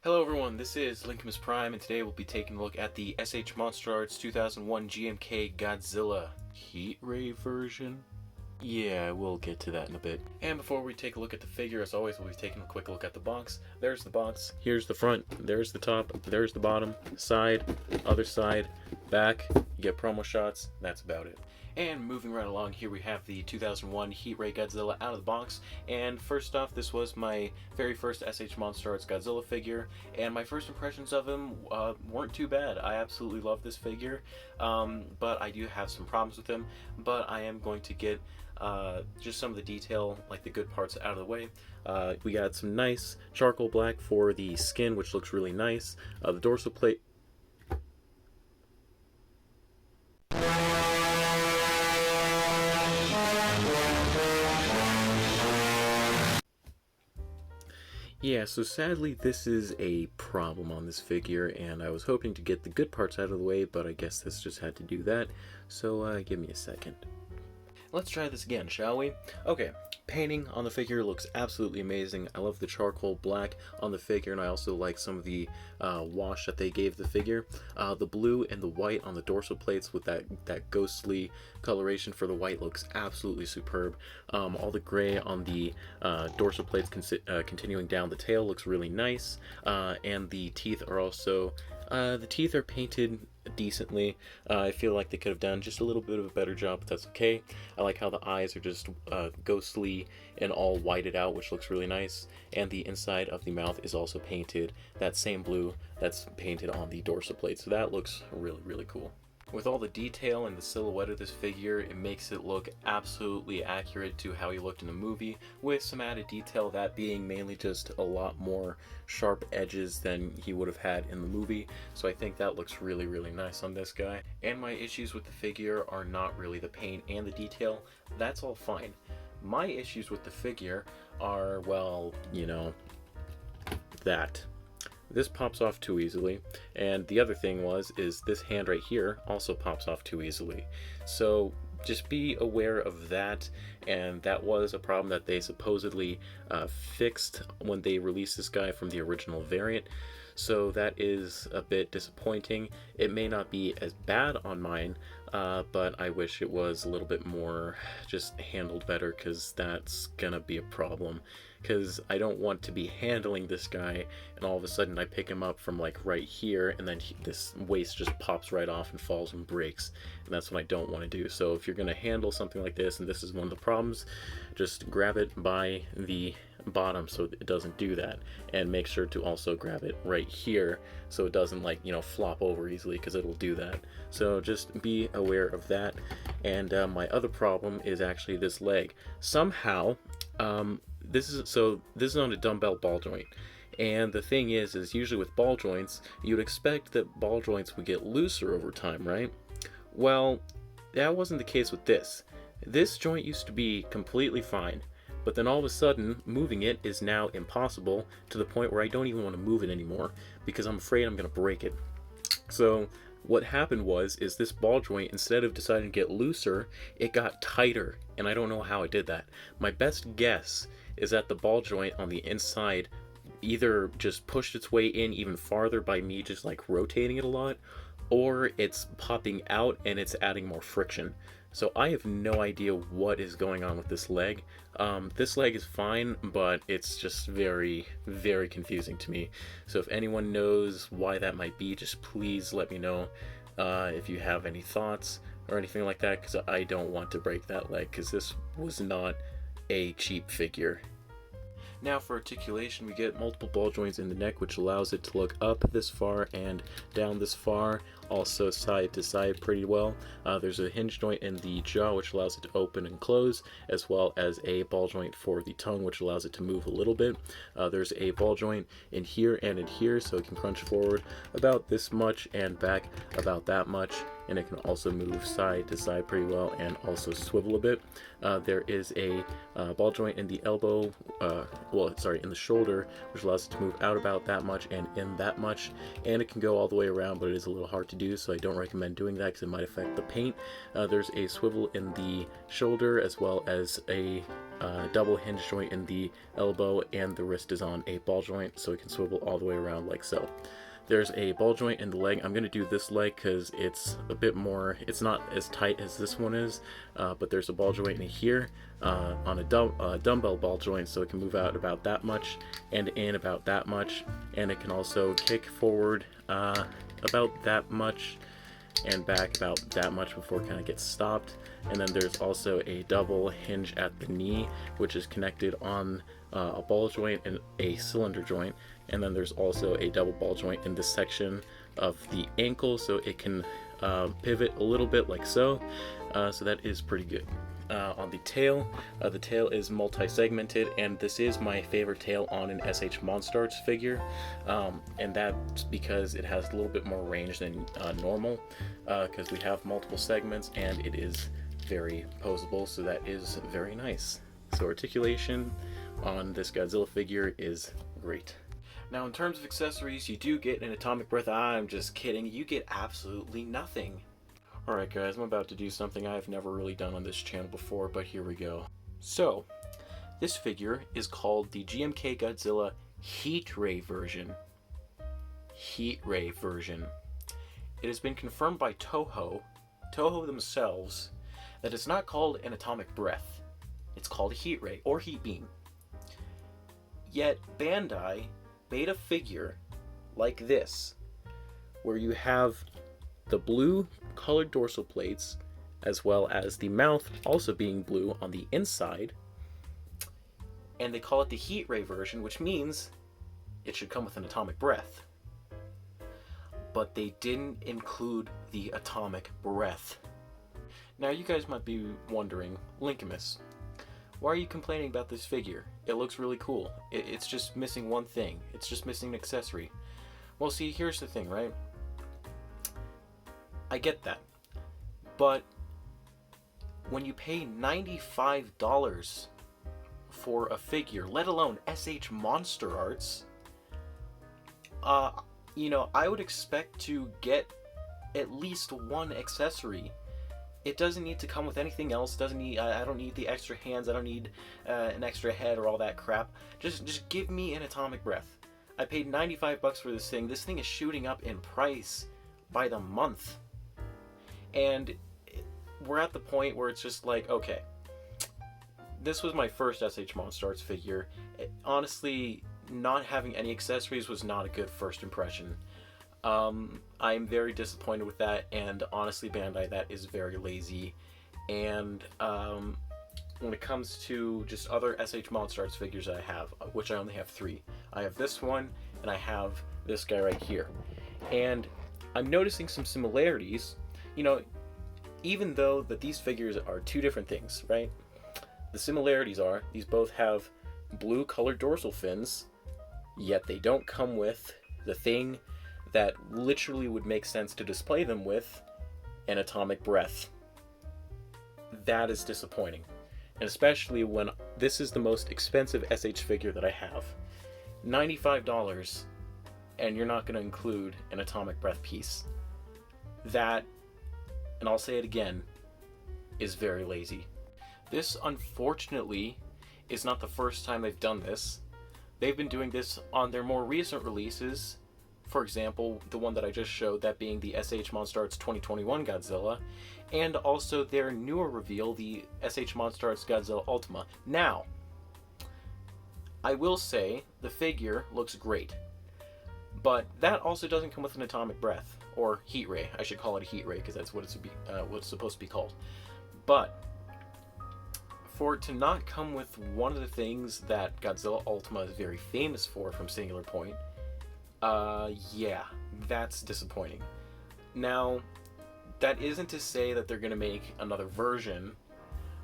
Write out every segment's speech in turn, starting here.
Hello everyone, this is Lincoln's Prime, and today we'll be taking a look at the S.H.MonsterArts 2001 GMK Godzilla Heat Ray version. Yeah, we'll get to that in a bit. And before we take a look at the figure, as always, we'll be taking a quick look at the box. There's the box, here's the front, there's the top, there's the bottom, side, other side, back, you get promo shots, that's about it. And moving right along, here we have the 2001 Heat Ray Godzilla out of the box. And first off, this was my very first S.H.MonsterArts Godzilla figure, and my first impressions of him weren't too bad. I absolutely love this figure, but I do have some problems with him. But I am going to get just some of the detail, like the good parts, out of the way. We got some nice charcoal black for the skin, which looks really nice. The dorsal plate. Yeah, so sadly this is a problem on this figure, and I was hoping to get the good parts out of the way, but I guess this just had to do that, so give me a second. Let's try this again, shall we? Okay, painting on the figure looks absolutely amazing. I love the charcoal black on the figure, and I also like some of the wash that they gave the figure. The blue and the white on the dorsal plates with that ghostly coloration for the white looks absolutely superb. All the gray on the dorsal plates continuing down the tail looks really nice, and the teeth are also the teeth are painted decently. I feel like they could have done just a little bit of a better job, but that's okay. I like how the eyes are just ghostly and all whited out, which looks really nice. And the inside of the mouth is also painted that same blue that's painted on the dorsal plate, so that looks really, really cool. With all the detail and the silhouette of this figure, it makes it look absolutely accurate to how he looked in the movie, with some added detail, that being mainly just a lot more sharp edges than he would have had in the movie. So I think that looks really, really nice on this guy. And my issues with the figure are not really the paint and the detail. That's all fine. My issues with the figure are, well, you know, that. This pops off too easily, and the other thing is this hand right here also pops off too easily. So just be aware of that, and that was a problem that they supposedly fixed when they released this guy from the original variant. So that is a bit disappointing. It may not be as bad on mine, but I wish it was a little bit more just handled better, because that's gonna be a problem. Because I don't want to be handling this guy and all of a sudden I pick him up from like right here, and then this waist just pops right off and falls and breaks, and that's what I don't want to do. So if you're going to handle something like this, and this is one of the problems, just grab it by the bottom so it doesn't do that, and make sure to also grab it right here so it doesn't, like, you know, flop over easily, because it'll do that. So just be aware of that. And my other problem is actually this leg. Somehow this is on a dumbbell ball joint, and the thing is usually with ball joints you'd expect that ball joints would get looser over time, right? Well, that wasn't the case with this. This joint used to be completely fine, but then all of a sudden moving it is now impossible, to the point where I don't even want to move it anymore because I'm afraid I'm going to break it. So what happened is this ball joint, instead of deciding to get looser, it got tighter, and I don't know how it did that. My best guess is that the ball joint on the inside either just pushed its way in even farther by me just like rotating it a lot, or it's popping out and it's adding more friction. So I have no idea what is going on with this leg. This leg is fine, but it's just very, very confusing to me. So if anyone knows why that might be, just please let me know if you have any thoughts or anything like that, because I don't want to break that leg, because this was not a cheap figure. Now for articulation, we get multiple ball joints in the neck, which allows it to look up this far and down this far, also side to side pretty well. There's a hinge joint in the jaw, which allows it to open and close, as well as a ball joint for the tongue, which allows it to move a little bit. There's a ball joint in here and in here, so it can crunch forward about this much and back about that much, and it can also move side to side pretty well and also swivel a bit. There is a ball joint in the elbow, in the shoulder, which allows it to move out about that much and in that much, and it can go all the way around, but it is a little hard to do, so I don't recommend doing that because it might affect the paint. There's a swivel in the shoulder as well as a double hinge joint in the elbow, and the wrist is on a ball joint, so it can swivel all the way around like so. There's a ball joint in the leg. I'm going to do this leg because it's a bit more, it's not as tight as this one is, but there's a ball joint in here on a dumbbell ball joint, so it can move out about that much and in about that much, and it can also kick forward about that much and back about that much before it kind of gets stopped. And then there's also a double hinge at the knee, which is connected on a ball joint and a cylinder joint. And then there's also a double ball joint in this section of the ankle, so it can pivot a little bit like so. So that is pretty good. On the tail is multi-segmented, and this is my favorite tail on an S.H.MonsterArts figure, and that's because it has a little bit more range than normal, because we have multiple segments and it is very poseable, so that is very nice. So articulation on this Godzilla figure is great. Now, in terms of accessories, you do get an atomic breath. I'm just kidding, you get absolutely nothing. Alright guys, I'm about to do something I've never really done on this channel before, but here we go. So, this figure is called the GMK Godzilla Heat Ray version. Heat Ray version. It has been confirmed by Toho themselves, that it's not called an atomic breath. It's called a heat ray, or heat beam. Yet, Bandai made a figure like this, where you have the blue colored dorsal plates, as well as the mouth also being blue on the inside, and they call it the heat ray version, which means it should come with an atomic breath. But they didn't include the atomic breath. Now you guys might be wondering, Linkamus, why are you complaining about this figure? It looks really cool. It's just missing one thing. It's just missing an accessory. Well, see, here's the thing, right? I get that, but when you pay $95 for a figure, let alone S.H.MonsterArts, you know, I would expect to get at least one accessory. It doesn't need to come with anything else. Doesn't need. I don't need the extra hands. I don't need an extra head or all that crap. Just give me an atomic breath. I paid $95 for this thing. This thing is shooting up in price by the month. And we're at the point where it's just like, okay, this was my first S.H.MonsterArts figure. Honestly, not having any accessories was not a good first impression. I'm very disappointed with that, and honestly, Bandai, that is very lazy. And when it comes to just other S.H.MonsterArts figures that I have, which I only have 3, I have this one, and I have this guy right here. And I'm noticing some similarities. You know, even though that these figures are 2 different things, right? The similarities are, these both have blue colored dorsal fins, yet they don't come with the thing that literally would make sense to display them with, an atomic breath. That is disappointing. And especially when this is the most expensive SH figure that I have. $95, and you're not going to include an atomic breath piece. That, and I'll say it again, is very lazy. This, unfortunately, is not the first time they've done this. They've been doing this on their more recent releases. For example, the one that I just showed, that being the S.H.MonsterArts 2021 Godzilla, and also their newer reveal, the S.H.MonsterArts Godzilla Ultima. Now, I will say the figure looks great, but that also doesn't come with an atomic breath, or heat ray. I should call it a heat ray because that's what it's supposed to be called. But for it to not come with one of the things that Godzilla Ultima is very famous for from Singular Point, yeah, that's disappointing. Now, that isn't to say that they're going to make another version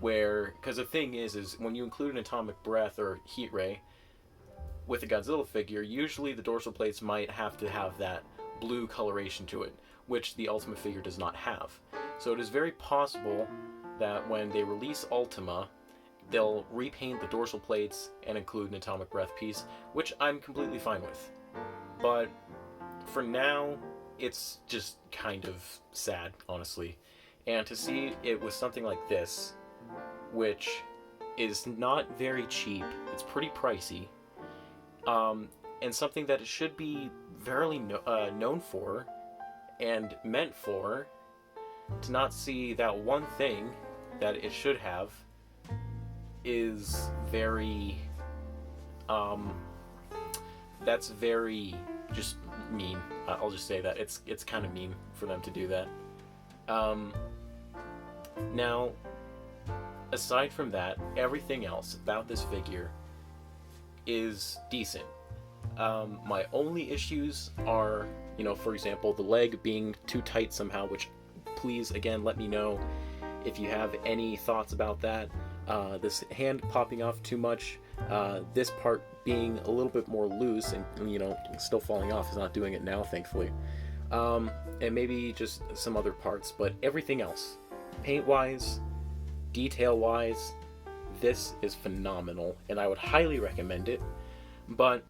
where, because the thing is when you include an atomic breath or heat ray with a Godzilla figure, usually the dorsal plates might have to have that blue coloration to it, which the Ultima figure does not have. So it is very possible that when they release Ultima, they'll repaint the dorsal plates and include an atomic breath piece, which I'm completely fine with. But for now, it's just kind of sad, honestly. And to see it with something like this, which is not very cheap, it's pretty pricey, and something that it should be very known for and meant for, to not see that one thing that it should have is very, that's very just mean. I'll just say that it's kind of mean for them to do that. Now, aside from that, everything else about this figure is decent. My only issues are, for example, the leg being too tight somehow, which please, again, let me know if you have any thoughts about that. This hand popping off too much, this part being a little bit more loose and, still falling off. Is not doing it now, thankfully. And maybe just some other parts, but everything else, paint-wise, detail-wise, this is phenomenal, and I would highly recommend it. But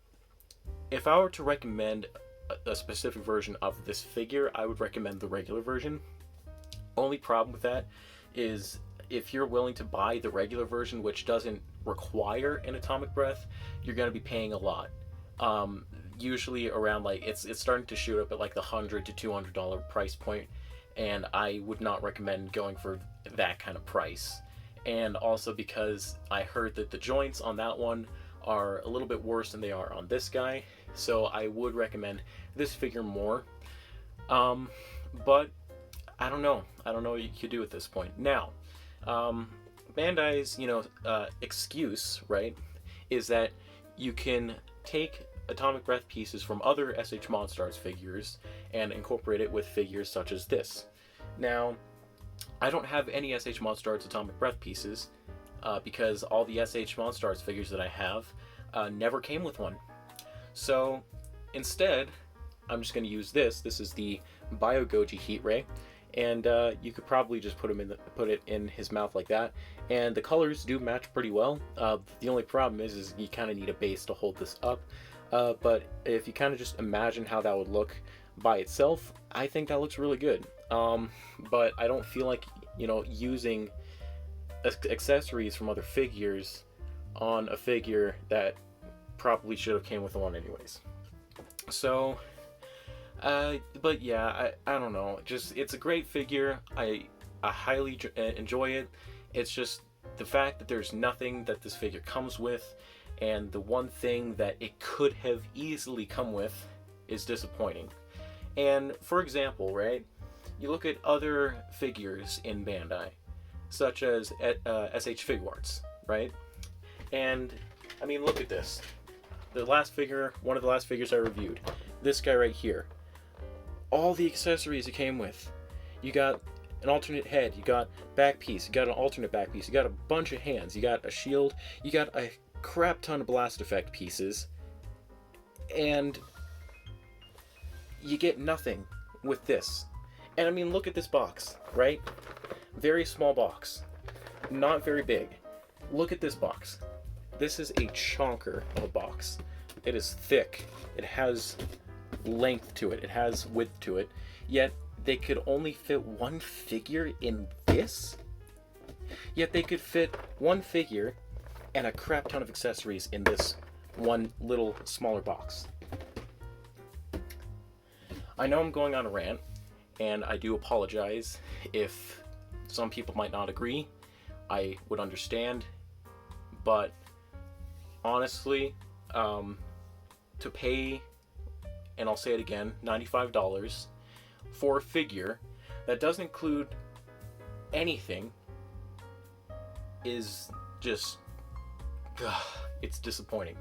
if I were to recommend a specific version of this figure, I would recommend the regular version. Only problem with that is if you're willing to buy the regular version, which doesn't require an atomic breath, you're going to be paying a lot. Usually around, like, it's starting to shoot up at like the $100 to $200 price point, and I would not recommend going for that kind of price. And also because I heard that the joints on that one are a little bit worse than they are on this guy, so I would recommend this figure more. But I don't know what you could do at this point. Now, Bandai's excuse, right, is that you can take atomic breath pieces from other S.H.MonsterArts figures and incorporate it with figures such as this. Now, I don't have any S.H.MonsterArts atomic breath pieces because all the S.H.MonsterArts figures that I have never came with one. So instead, I'm just going to use this. This is the BioGoji Heat Ray, and you could probably just put it in his mouth like that, and the colors do match pretty well. The only problem is you kind of need a base to hold this up. But if you kind of just imagine how that would look by itself, I think that looks really good. But I don't feel like, using accessories from other figures on a figure that probably should have came with one anyways. So, but yeah, I don't know. Just, it's a great figure. I highly enjoy it. It's just the fact that there's nothing that this figure comes with, and the one thing that it could have easily come with is disappointing. And for example, right, you look at other figures in Bandai, such as S.H. Figuarts, right? And I mean, look at this. The last figure, one of the last figures I reviewed, this guy right here. All the accessories it came with. You got an alternate head, you got back piece, you got an alternate back piece, you got a bunch of hands, you got a shield, you got a crap ton of blast effect pieces, and you get nothing with this. And I mean, look at this box, right? Very small box, not very big. Look at this box. This is a chonker of a box. It is thick, it has length to it, it has width to it, yet they could only fit one figure in this? Yet they could fit one figure and a crap ton of accessories in this one little smaller box. I know I'm going on a rant, and I do apologize if some people might not agree. I would understand, but honestly, to pay, and I'll say it again, $95 for a figure that doesn't include anything is just, it's disappointing.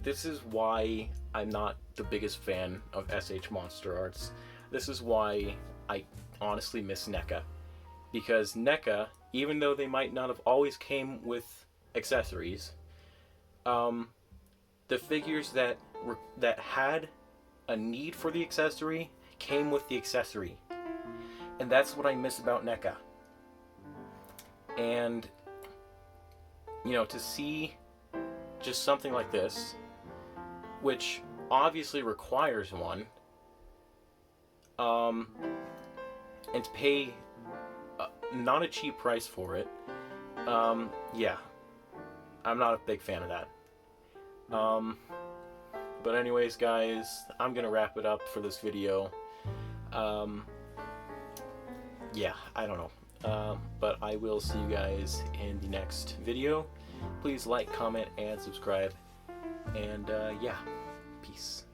This is why I'm not the biggest fan of S.H.MonsterArts. This is why I honestly miss NECA. Because NECA, even though they might not have always came with accessories, the figures that had a need for the accessory came with the accessory. And that's what I miss about NECA. And, to see just something like this, which obviously requires one, and to pay not a cheap price for it, yeah, I'm not a big fan of that. But anyways, guys, I'm gonna wrap it up for this video. Yeah, I don't know. But I will see you guys in the next video. Please like, comment, and subscribe. And yeah, peace.